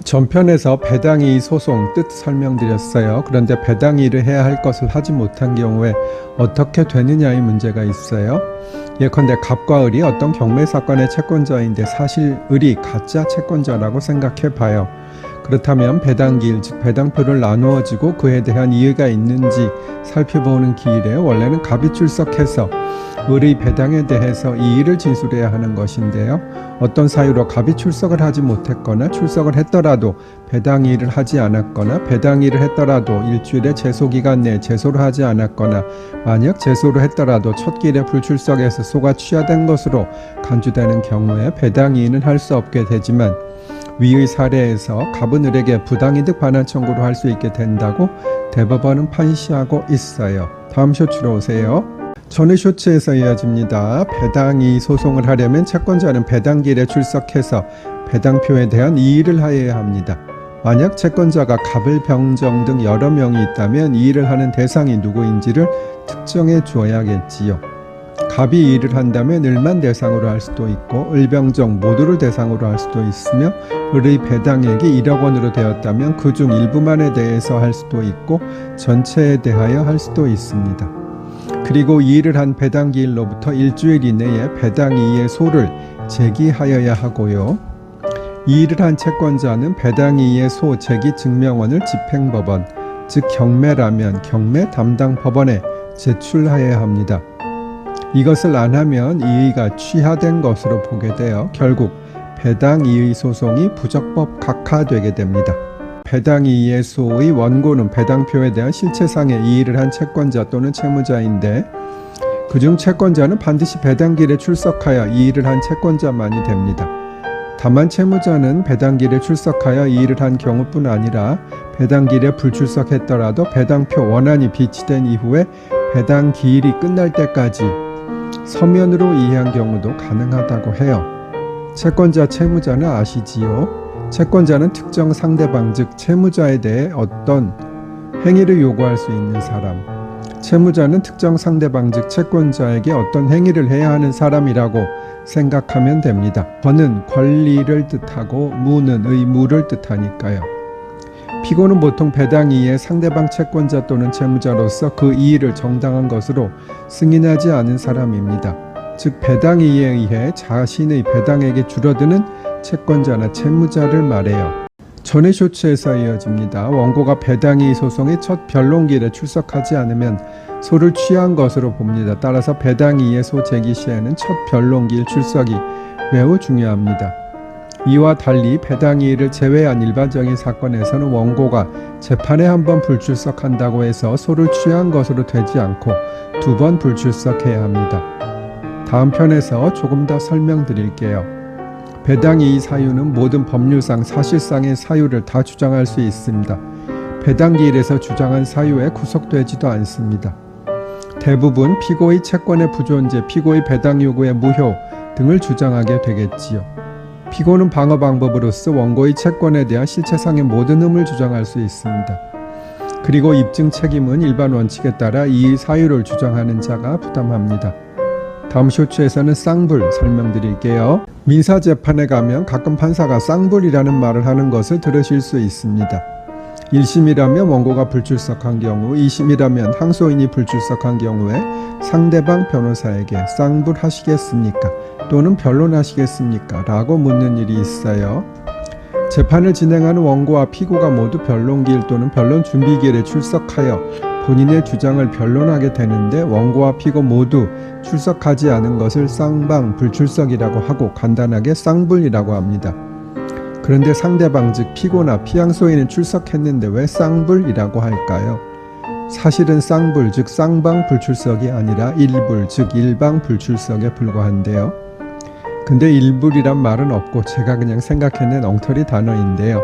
전편에서 배당이의 소송 뜻 설명드렸어요. 그런데 배당이의를 해야 할 것을 하지 못한 경우에 어떻게 되느냐의 문제가 있어요. 예컨대 갑과 을이 어떤 경매 사건의 채권자인데 사실 을이 가짜 채권자라고 생각해 봐요. 그렇다면 배당기일, 즉 배당표를 나누어지고 그에 대한 이의가 있는지 살펴보는 기일에 원래는 갑이 출석해서 을의 배당에 대해서 이의를 진술해야 하는 것인데요. 어떤 사유로 갑이 출석을 하지 못했거나 출석을 했더라도 배당이의를 하지 않았거나 배당이의를 했더라도 일주일의 제소기간 내에 제소를 하지 않았거나 만약 제소를 했더라도 첫 기일에 불출석해서 소가 취하된 것으로 간주되는 경우에 배당이의는 할 수 없게 되지만 위의 사례에서 갑은 을에게 부당이득 반환 청구를 할 수 있게 된다고 대법원은 판시하고 있어요. 다음 쇼츠로 오세요. 전의 쇼츠에서 이어집니다. 배당이의 소송을 하려면 채권자는 배당기일에 출석해서 배당표에 대한 이의를 하여야 합니다. 만약 채권자가 갑을, 병정 등 여러 명이 있다면 이의를 하는 대상이 누구인지를 특정해 주어야겠지요. 갑이 이의를 한다면 을만 대상으로 할 수도 있고 을병정 모두를 대상으로 할 수도 있으며 을의 배당액이 1억 원으로 되었다면 그중 일부만에 대해서 할 수도 있고 전체에 대하여 할 수도 있습니다. 그리고 이의를 한 배당기일로부터 일주일 이내에 배당이의의 소를 제기하여야 하고요. 이의를 한 채권자는 배당이의의 소 제기 증명원을 집행법원, 즉 경매라면 경매 담당 법원에 제출하여야 합니다. 이것을 안 하면 이의가 취하된 것으로 보게 되어 결국 배당이의 소송이 부적법 각하되게 됩니다. 배당이의 소의 원고는 배당표에 대한 실체상의 이의를 한 채권자 또는 채무자인데 그중 채권자는 반드시 배당기일에 출석하여 이의를 한 채권자만이 됩니다. 다만 채무자는 배당기일에 출석하여 이의를 한 경우뿐 아니라 배당기일에 불출석했더라도 배당표 원안이 비치된 이후에 배당기일이 끝날 때까지 서면으로 이의한 경우도 가능하다고 해요. 채권자, 채무자는 아시지요? 채권자는 특정 상대방, 즉 채무자에 대해 어떤 행위를 요구할 수 있는 사람, 채무자는 특정 상대방, 즉 채권자에게 어떤 행위를 해야 하는 사람이라고 생각하면 됩니다. 권은 권리를 뜻하고 무는 의무를 뜻하니까요. 피고는 보통 배당이의의 상대방 채권자 또는 채무자로서 그 이의를 정당한 것으로 승인하지 않은 사람입니다. 즉 배당이의에 의해 자신의 배당액이 줄어드는 채권자나 채무자를 말해요. 전의 쇼츠에서 이어집니다. 원고가 배당이의 소송의 첫 변론기일에 출석하지 않으면 소를 취한 것으로 봅니다. 따라서 배당이의 소 제기 시에는 첫 변론기일 출석이 매우 중요합니다. 이와 달리 배당이의를 제외한 일반적인 사건에서는 원고가 재판에 한 번 불출석한다고 해서 소를 취한 것으로 되지 않고 2번 불출석해야 합니다. 다음 편에서 조금 더 설명드릴게요. 배당이의 사유는 모든 법률상 사실상의 사유를 다 주장할 수 있습니다. 배당기일에서 주장한 사유에 구속되지도 않습니다. 대부분 피고의 채권의 부존재, 피고의 배당 요구의 무효 등을 주장하게 되겠지요. 피고는 방어 방법으로서 원고의 채권에 대한 실체상의 모든 흠을 주장할 수 있습니다. 그리고 입증 책임은 일반 원칙에 따라 이의 사유를 주장하는 자가 부담합니다. 다음 쇼츠에서는 쌍불 설명드릴게요. 민사재판에 가면 가끔 판사가 쌍불이라는 말을 하는 것을 들으실 수 있습니다. 1심이라면 원고가 불출석한 경우, 2심이라면 항소인이 불출석한 경우에 상대방 변호사에게 쌍불하시겠습니까? 또는 변론하시겠습니까? 라고 묻는 일이 있어요. 재판을 진행하는 원고와 피고가 모두 변론기일 또는 변론 준비기일에 출석하여 본인의 주장을 변론하게 되는데 원고와 피고 모두 출석하지 않은 것을 쌍방 불출석이라고 하고 간단하게 쌍불이라고 합니다. 그런데 상대방 즉 피고나 피항소인은 출석했는데 왜 쌍불이라고 할까요? 사실은 쌍불 즉 쌍방 불출석이 아니라 일불 즉 일방 불출석에 불과한데요. 근데 일불이란 말은 없고 제가 그냥 생각해낸 엉터리 단어인데요.